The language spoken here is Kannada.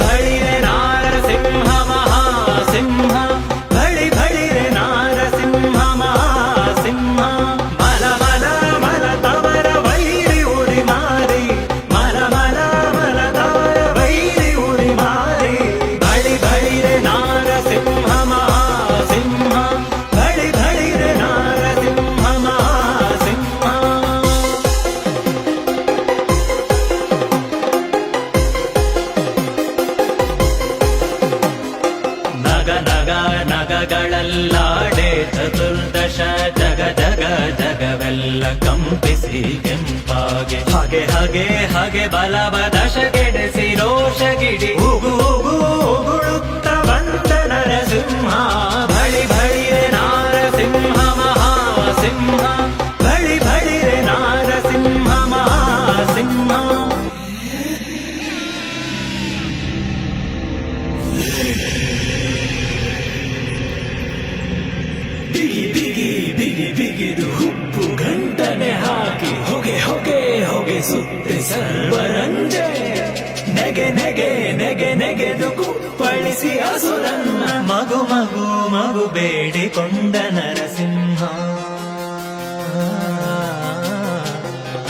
ಬಳಿರೆ ನಾರಸಿಂಹ ಮಹಾಸಿಂಹ ಬಳಿ ಬಳಿರೆ ನಾರಸಿಂಹ ಮಹಾಸಿಂಹ ಮಲ ಮಲ ಮಲ ತವರ ವೈರಿ ಉರಿ ಮಾರಿ ಮಲ ಮಲ ಮಲ ತವರ ವೈರಿ ಉರಿ ಮಾರಿ ಬಳಿ ಬಳಿರೆ ನಾರಸಿಂಹ ಮಹಾಸಿಂಹ ಬಳಿ ಬಳಿರೆ ನಾರಸಿಂಹ ಮಹಾಸಿಂಹ ನಗ ನಗ ನಗಗಳಲ್ಲಾಡೆ ಚತುರ್ದಶ ಜಗ ಜಗ ಜಗವೆಲ್ಲ ಕಂಪಿಸಿ ಕೆಂಪಾಗೆ ಹಗೆ ಹಗೆ ಹಗೆ ಬಲವ ದಶಗೆಡೆಸಿ ರೋಷಗಿಡಿ ಉಗು ಉಗು ಉಗುಳುತ್ತ ಬಂದ ನರಸಿಂಹ ಬಳಿ ಬಳಿರೆ ನಾರಸಿಂಹ ಮಹಾಸಿಂಹ ಬಳಿ ಬಳಿರೆ ನಾರಸಿಂಹ ಮಹಾಸಿಂಹ ಬಿಗಿ ಬಿಗಿ ಬಿಗಿ ಬಿಗಿದು ಹುಪ್ಪು ಗಂಟನೆ ಹಾಕಿ ಹೊಗೆ ಹೊಗೆ ಹೊಗೆ ಸುತ್ತೆ ಸರ್ವರಂಜೆ ನೆಗೆ ನೆಗೆ ನೆಗೆ ನೆಗೆದು ಕುಪ್ಪಳಿಸಿ ಅಸುರನ್ನ ಮಗು ಮಗು ಮಗು ಬೇಡಿಕೊಂಡ ನರ